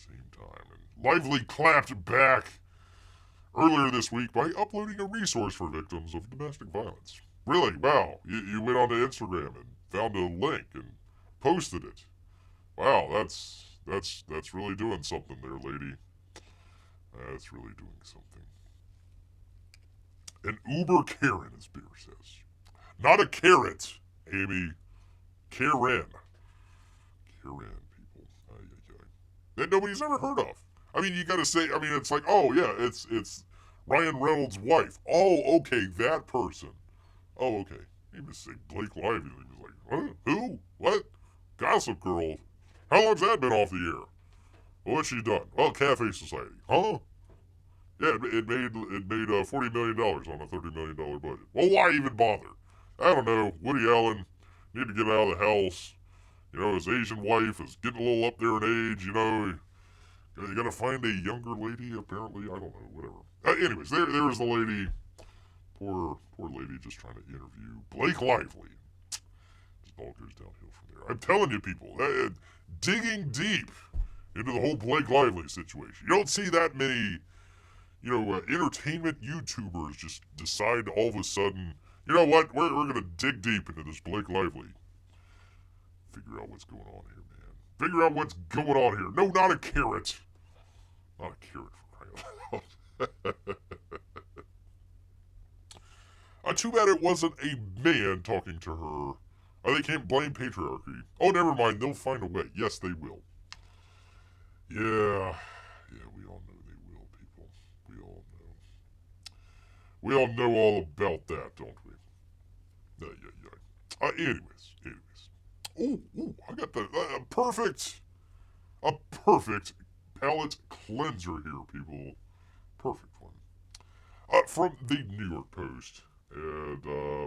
S1: And Lively clapped back earlier this week by uploading a resource for victims of domestic violence. Really? Wow. You went onto Instagram and found a link and posted it. Wow, that's really doing something there, lady. That's really doing something. An Uber Karen, as Beer says. Not a carrot, Amy. Karen. Karen, people. That nobody's ever heard of. I mean, you gotta say, it's like, oh, yeah, it's Ryan Reynolds' wife. Oh, okay, that person. Oh, okay. You just say Blake Lively. He was like, huh? Who? What? Gossip Girl. How long's that been off the air? Well, what's she done? Well, Cafe Society. Huh? Yeah, it made $40 million on a $30 million budget. Well, why even bother? I don't know. Woody Allen, need to get out of the house. You know, his Asian wife is getting a little up there in age, you know. You gotta find a younger lady, apparently. I don't know, whatever. Anyways, there's the lady. Poor lady just trying to interview Blake Lively. Just all goes downhill from there. I'm telling you, people, digging deep into the whole Blake Lively situation. You don't see that many, entertainment YouTubers just decide all of a sudden, you know what, we're gonna dig deep into this Blake Lively. Figure out what's going on here, man. Figure out what's going on here. No, not a carrot. Not a carrot, for crying out loud. Too bad it wasn't a man talking to her. They can't blame patriarchy. Oh, never mind. They'll find a way. Yes, they will. Yeah, we all know they will, people. We all know. We all know all about that, don't we? Anyways. Ooh, I got the perfect palate cleanser here, people. Perfect one. From the New York Post. And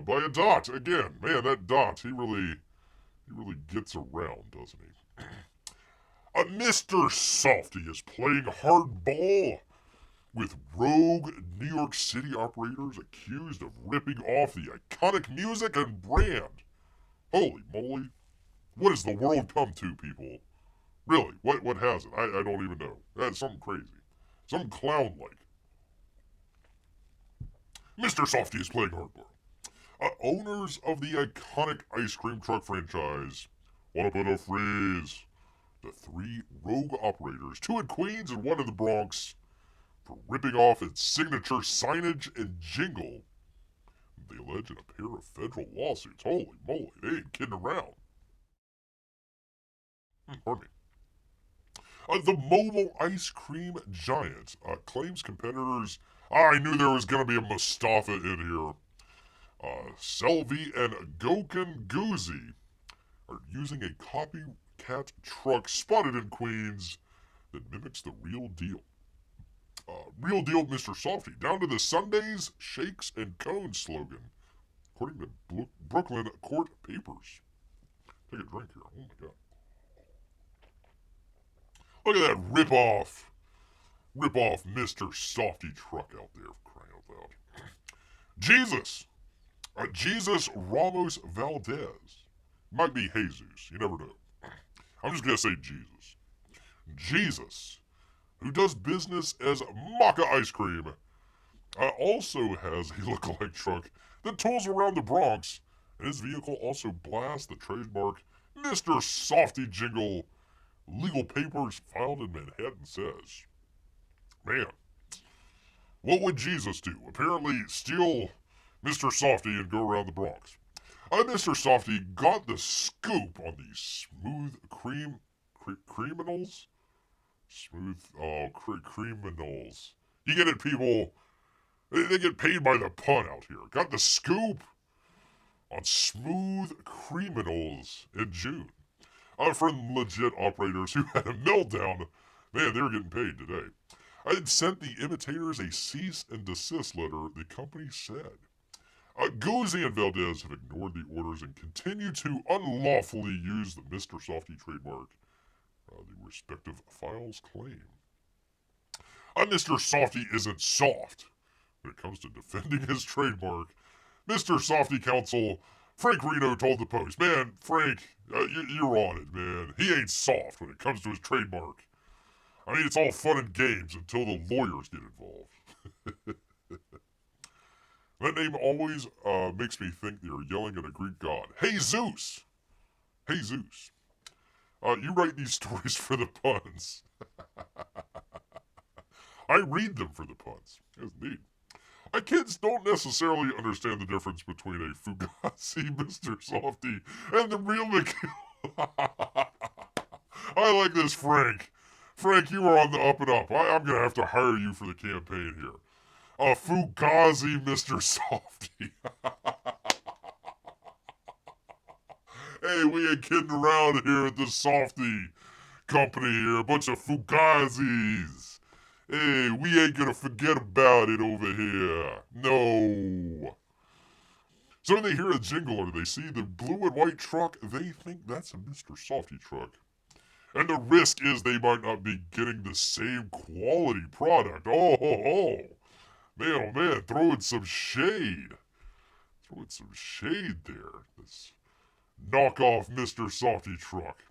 S1: by a dot again. Man, that dot, he really gets around, doesn't he? Mr. Softee is playing hardball with rogue New York City operators accused of ripping off the iconic music and brand. Holy moly. What has the world come to, people? Really, what has it? I don't even know. That's something crazy. Something clown-like. Mr. Softee is playing hardball. Owners of the iconic ice cream truck franchise want to put a freeze to 3 rogue operators, 2 in Queens and 1 in the Bronx, for ripping off its signature signage and jingle. They allege in a pair of federal lawsuits. Holy moly, they ain't kidding around. Pardon me. The mobile ice cream giant claims competitors. I knew there was going to be a Mustafa in here. Selvi and Goken Goozy are using a copycat truck spotted in Queens that mimics the real deal. Real deal Mr. Softee, down to the Sundays, shakes, and cones slogan, according to Brooklyn court papers. Take a drink here. Oh my god. Look at that rip-off Mr. Softee truck out there, crying out loud. Jesus! Jesus Ramos Valdez. Might be Jesus, you never know. I'm just gonna say Jesus. Jesus, who does business as Maca Ice Cream, also has a lookalike truck that tolls around the Bronx, and his vehicle also blasts the trademark Mr. Softee jingle. Legal papers filed in Manhattan says. Man, what would Jesus do? Apparently steal Mr. Softee and go around the Bronx. Mr. Softee got the scoop on these smooth criminals. Criminals. You get it, people? They get paid by the pun out here. Got the scoop on smooth criminals in June. From legit operators who had a meltdown. Man, they were getting paid today. I had sent the imitators a cease and desist letter, the company said. Goozy and Valdez have ignored the orders and continue to unlawfully use the Mr. Softee trademark, the respective files claim. Mr. Softee isn't soft when it comes to defending his trademark. Mr. Softee counsel Frank Reno told the Post, man, Frank, you're on it, man. He ain't soft when it comes to his trademark. I mean, it's all fun and games until the lawyers get involved. That name always makes me think they are yelling at a Greek god. Hey, Zeus! Hey, Zeus. You write these stories for the puns. I read them for the puns. It's neat. Kids don't necessarily understand the difference between a Fugazi Mr. Softee and the real McHugh. I like this, Frank. Frank, you are on the up and up. I'm going to have to hire you for the campaign here. Fugazi Mr. Softee. Hey, we ain't kidding around here at the Softee company here. A bunch of Fugazis. Hey, we ain't gonna forget about it over here. No. So when they hear a jingle or they see the blue and white truck, they think that's a Mr. Softee truck. And the risk is they might not be getting the same quality product. Man, oh man, throwing some shade. Throwing some shade there. This knockoff Mr. Softee truck.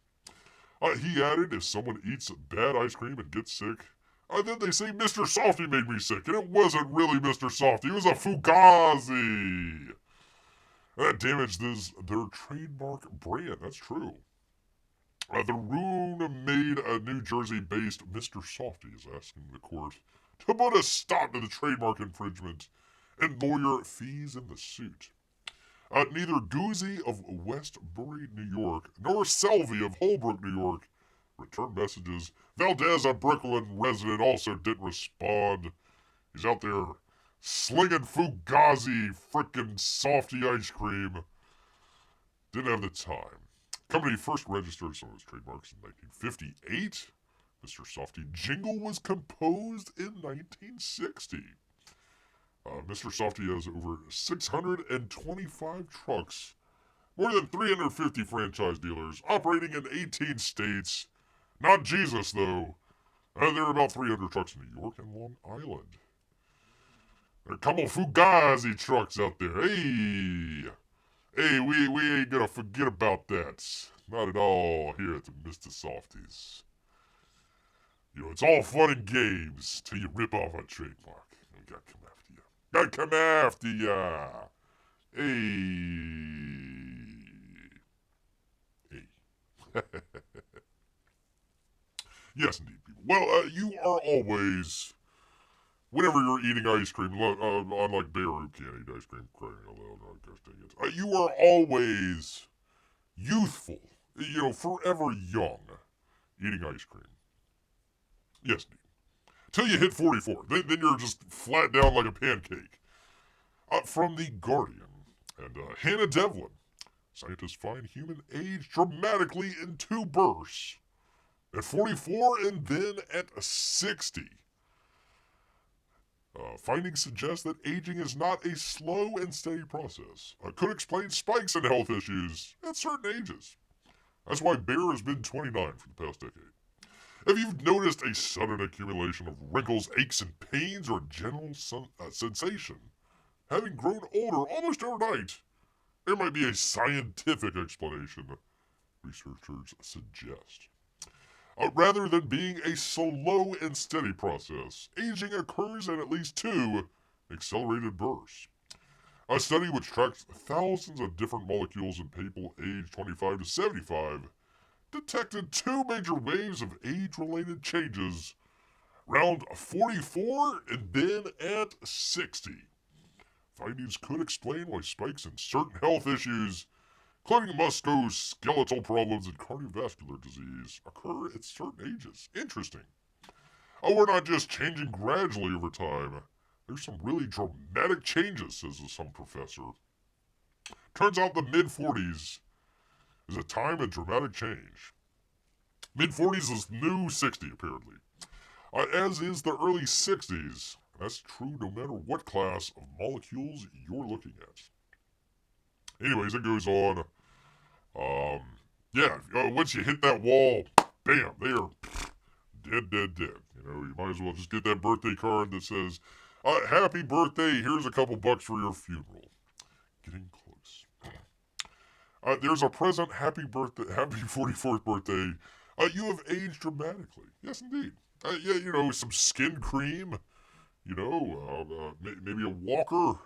S1: He added, if someone eats bad ice cream and gets sick, then they say Mr. Softee made me sick, and it wasn't really Mr. Softee, it was a Fugazi. That damaged their trademark brand, that's true. The Rune-made New Jersey-based Mr. Softee is asking the court to put a stop to the trademark infringement and lawyer fees in the suit. Neither Goozy of Westbury, New York, nor Selvey of Holbrook, New York, returned messages. Valdez, a Brooklyn resident, also didn't respond. He's out there slinging Fugazi frickin' Softee ice cream. Didn't have the time. Company first registered some of its trademarks in 1958. Mr. Softee jingle was composed in 1960. Mr. Softee has over 625 trucks, more than 350 franchise dealers, operating in 18 states. Not Jesus, though. There are about 300 trucks in New York and Long Island. There are a couple Fugazi trucks out there. Hey, we ain't gonna forget about that. Not at all here at the Mr. Softees. You know, it's all fun and games till you rip off our trademark. We gotta come after you. Gotta come after ya. Hey. Yes, indeed, people. Well, you are always, whenever you're eating ice cream, unlike Bear who can't eat ice cream, crying out loud, gosh dang it, you are always youthful, forever young, eating ice cream. Yes, indeed. Till you hit 44. Then you're just flat down like a pancake. From The Guardian and Hannah Devlin. Scientists find human age dramatically in 2 bursts. At 44 and then at 60. Findings suggest that aging is not a slow and steady process. Could explain spikes in health issues at certain ages. That's why Bear has been 29 for the past decade. If you've noticed a sudden accumulation of wrinkles, aches, and pains, or general sensation, having grown older almost overnight, there might be a scientific explanation, researchers suggest. Rather than being a slow and steady process, aging occurs in at least 2 accelerated bursts. A study which tracks thousands of different molecules in people aged 25 to 75 detected 2 major waves of age-related changes around 44 and then at 60. Findings could explain why spikes in certain health issues, including musculoskeletal problems and cardiovascular disease, occur at certain ages. Interesting. We're not just changing gradually over time. There's some really dramatic changes, says some professor. Turns out the mid-40s is a time of dramatic change. Mid-40s is new 60, apparently. As is the early 60s. That's true no matter what class of molecules you're looking at. Anyways, it goes on. Once you hit that wall, bam, they are dead. You might as well just get that birthday card that says, happy birthday, here's a couple bucks for your funeral. Getting close. There's a present, happy 44th birthday. You have aged dramatically. Yes, indeed. Some skin cream. Maybe a walker.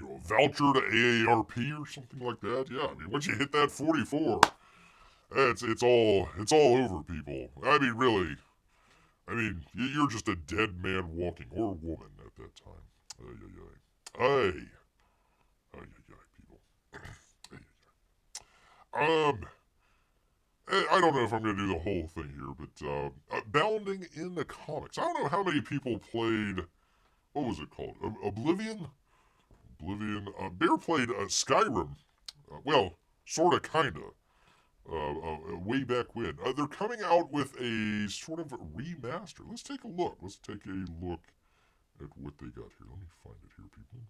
S1: A voucher to AARP or something like that. Yeah, once you hit that 44, it's all over, people. Really. You're just a dead man walking, or a woman at that time. People. I don't know if I'm going to do the whole thing here, but bounding in the comics. I don't know how many people played, what was it called? Oblivion? Bear played Skyrim. Sorta, kinda. Way back when. They're coming out with a sort of remaster. Let's take a look at what they got here. Let me find it here, people.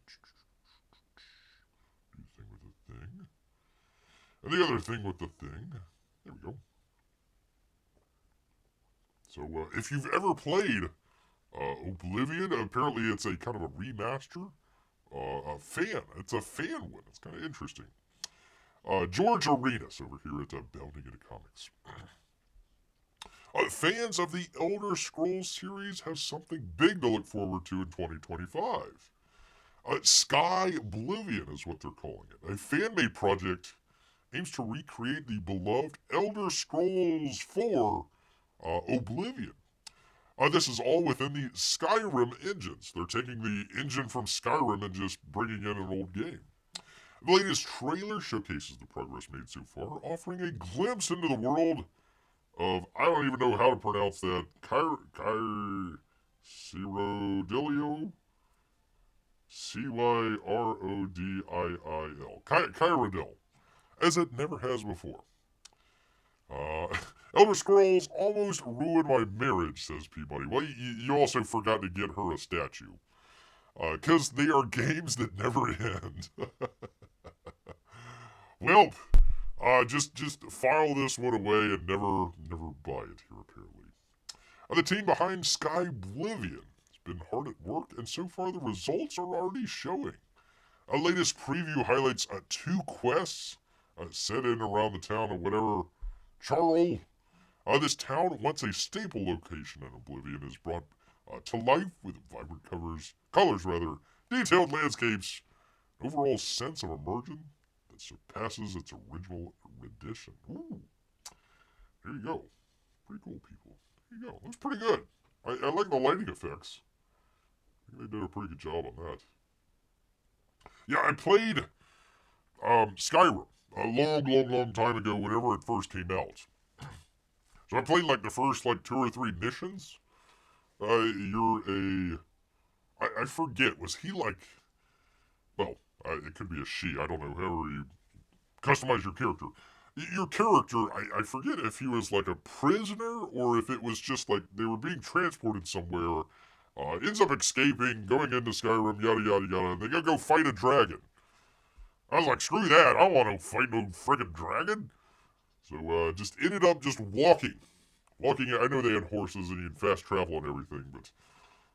S1: Do the thing with the thing. And the other thing with the thing. There we go. So, if you've ever played Oblivion, apparently it's a kind of a remaster. A fan. It's a fan one. It's kind of interesting. George Arenas over here at Bounding into Comics. Fans of the Elder Scrolls series have something big to look forward to in 2025. Skyblivion is what they're calling it. A fan-made project aims to recreate the beloved Elder Scrolls 4 Oblivion. This is all within the Skyrim engines. They're taking the engine from Skyrim and just bringing in an old game. The latest trailer showcases the progress made so far, offering a glimpse into the world of, I don't even know how to pronounce that, Cyrodilio? Cyrodil. Cyrodil. As it never has before. Elder Scrolls almost ruined my marriage, says Peabody. Well, you also forgot to get her a statue. Because they are games that never end. Well, just file this one away and never buy it here, apparently. The team behind Skyblivion has been hard at work, and so far the results are already showing. Our latest preview highlights 2 quests set in around the town of whatever Charl. This town, once a staple location in Oblivion, is brought to life with vibrant colors, detailed landscapes, an overall sense of immersion that surpasses its original rendition. Ooh. There you go. Pretty cool, people. There you go. Looks pretty good. I like the lighting effects. I think they did a pretty good job on that. Yeah, I played Skyrim a long time ago, whenever it first came out. So I played like the first 2 or 3 missions. I forget, was he it could be a she, I don't know, however you customize your character. Your character, I forget if he was like a prisoner or if it was just they were being transported somewhere, ends up escaping, going into Skyrim, yada yada yada, and they gotta go fight a dragon. I was like, screw that, I don't want to fight no friggin' dragon. So, just ended up just walking. I know they had horses and you had fast travel and everything, but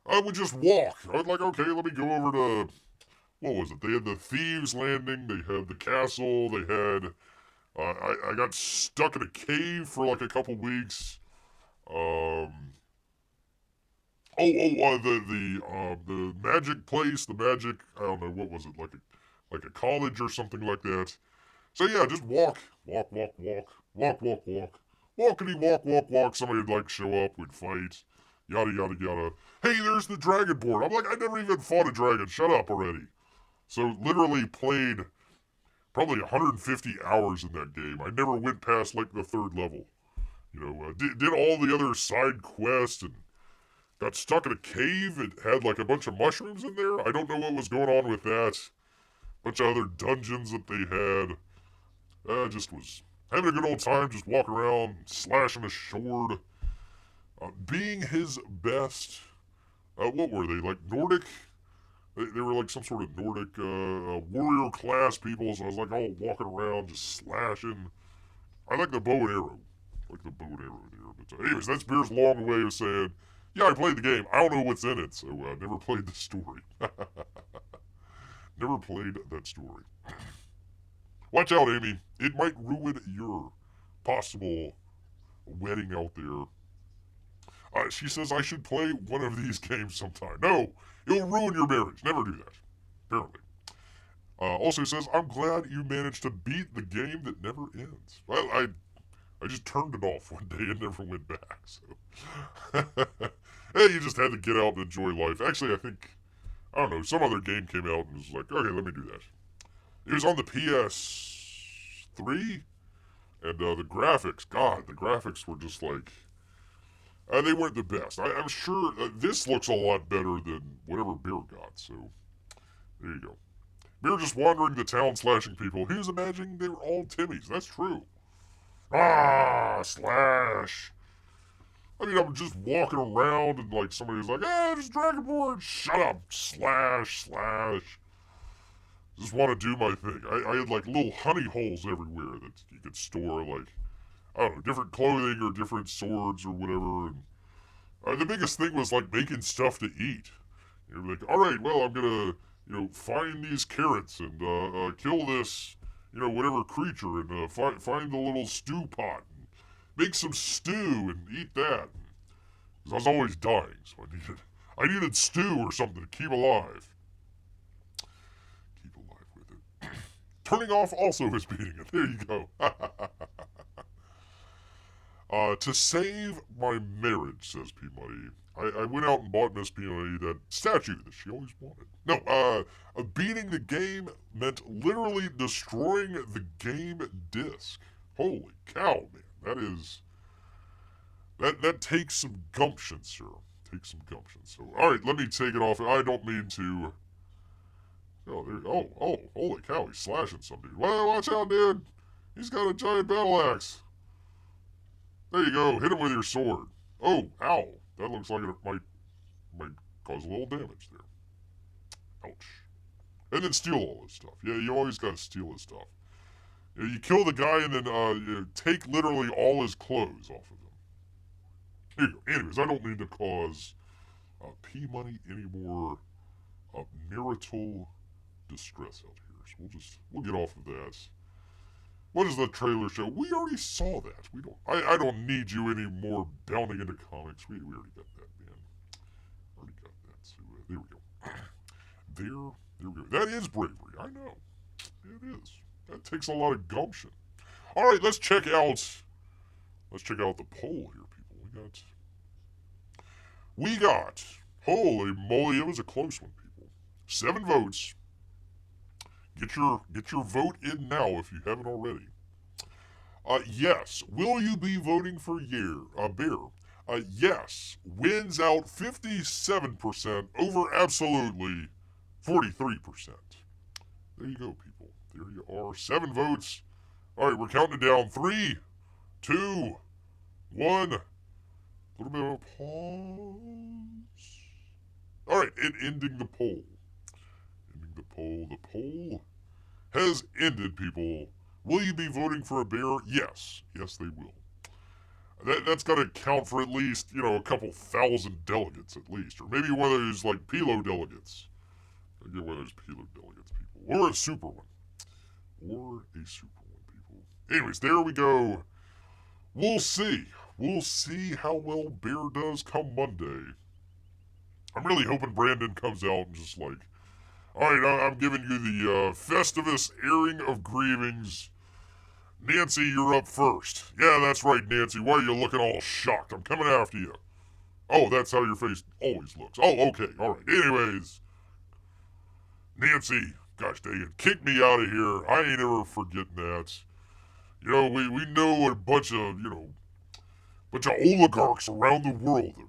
S1: I would just walk. I was like, okay, let me go over to, what was it? They had the Thieves' Landing, they had the castle, they had, I got stuck in a cave for a couple weeks. The magic place, I don't know, what was it, like a college or something like that. So yeah, just walk. Walkity walk. Somebody would show up, we'd fight, yada yada yada. Hey, there's the Dragonborn. I'm like, I never even fought a dragon. Shut up already. So literally played probably 150 hours in that game. I never went past the 3rd level. Did all the other side quests and got stuck in a cave. It had a bunch of mushrooms in there. I don't know what was going on with that. Bunch of other dungeons that they had. Just was having a good old time, just walking around, slashing a sword, being his best. What were they, Nordic? They were some sort of Nordic warrior class people, so I was all walking around, just slashing. I like the bow and arrow. There. But anyways, that's Beer's long way of saying, yeah, I played the game. I don't know what's in it, so I never played the story. Never played that story. Watch out, Amy. It might ruin your possible wedding out there. She says I should play one of these games sometime. No, it'll ruin your marriage. Never do that, apparently. Also says, I'm glad you managed to beat the game that never ends. Well, I just turned it off one day and never went back, so. Hey, you just had to get out and enjoy life. Actually, I don't know, some other game came out and was like, okay, let me do that. It was on the PS3, and the graphics, God, the graphics were just they weren't the best. I'm sure this looks a lot better than whatever Beer got, so there you go. Beer just wandering the town slashing people. He was imagining they were all Timmies. That's true. Slash. I mean, I'm just walking around and like somebody's like, just Dragonborn. Shut up, slash. Just want to do my thing. I had like little honey holes everywhere that you could store like, I don't know, different clothing or different swords or whatever. And the biggest thing was like making stuff to eat. You're like, all right, well, I'm gonna, find these carrots and kill this, whatever creature and find the little stew pot and make some stew and eat that. Because I was always dying, so I needed stew or something to keep alive. Keep alive with it. Turning off also is beating it. There you go. To save my marriage, says Peabody, I went out and bought Miss Peabody that statue that she always wanted. No, beating the game meant literally destroying the game disc. Holy cow, man. That takes some gumption, sir. Takes some gumption. So, alright, let me take it off. I don't mean to... holy cow, he's slashing some dude. Well, watch out, dude. He's got a giant battle axe. There you go. Hit him with your sword. Oh, ow. That looks like it might cause a little damage there. Ouch. And then steal all his stuff. Yeah, you always gotta steal his stuff. You kill the guy and then take literally all his clothes off of him. Here you go. Anyways, I don't mean to cause P-Money any more marital distress out here. So we'll get off of that. What does the trailer show? We already saw that. I don't need you any more bounding into comics. We already got that, man. Already got that. So there we go. There we go. That is bravery. I know. It is. That takes a lot of gumption. All right, let's check out the poll here, people. We got. Holy moly, it was a close one, people. 7 votes. Get your vote in now if you haven't already. Yes. Will you be voting for Bear? Yes. Wins out 57% over absolutely 43%. There you go, people. There you are. 7 votes. All right, we're counting it down. 3, 2, 1. A little bit of a pause. All right, and ending the poll. The poll has ended, people. Will you be voting for a bear? Yes. Yes, they will. That's got to count for at least, a couple thousand delegates at least. Or maybe one of those, like, Pilo delegates. I get one of those Pilo delegates, people. Or a super one. People. Anyways, there we go. We'll see. We'll see how well Bear does come Monday. I'm really hoping Brandon comes out and just like, alright, I'm giving you the Festivus airing of grievings. Nancy, you're up first. Yeah, that's right, Nancy. Why are you looking all shocked? I'm coming after you. Oh, that's how your face always looks. Oh, okay, alright. Anyways, Nancy, gosh dang it, kick me out of here. I ain't ever forgetting that. We know a bunch of oligarchs around the world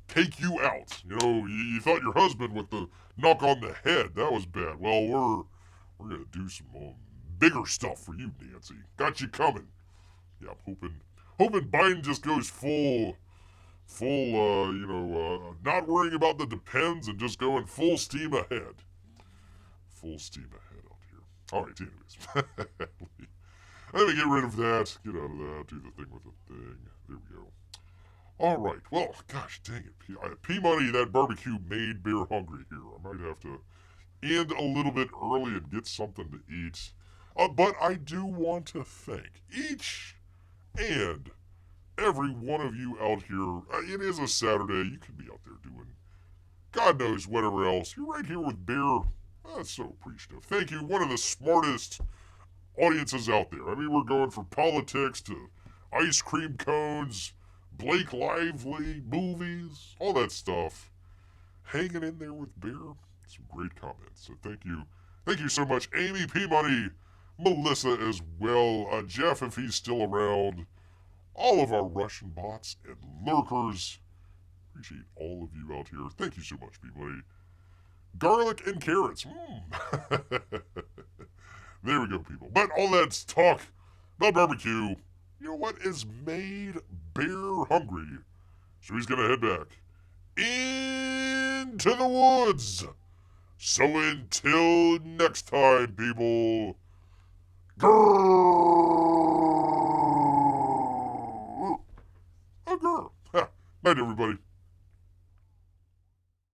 S1: take you out. You thought your husband with the knock on the head, that was bad. Well, we're gonna do some bigger stuff for you, Nancy. Got you coming. Yeah, I'm hoping Biden just goes full, not worrying about the depends and just going full steam ahead. Full steam ahead out here. All right, anyways. Let me get rid of that. Get out of that. Do the thing with the thing. There we go. All right. Well, gosh dang it. P-Money, that barbecue made Bear hungry here. I might have to end a little bit early and get something to eat. But I do want to thank each and every one of you out here. It is a Saturday. You could be out there doing God knows whatever else. You're right here with Bear. That's so appreciative. Thank you. One of the smartest audiences out there. I mean, we're going from politics to ice cream cones, Blake Lively, movies, all that stuff. Hanging in there with Bear. Some great comments. So thank you. Thank you so much, Amy P-Money, Melissa as well, Jeff if he's still around, all of our Russian bots and lurkers. Appreciate all of you out here. Thank you so much, P-Money. Garlic and carrots. There we go, people. But all that talk about barbecue, you know what has made Bear hungry? So he's going to head back into the woods. So until next time, people. Grrr. A grrr. Night, everybody.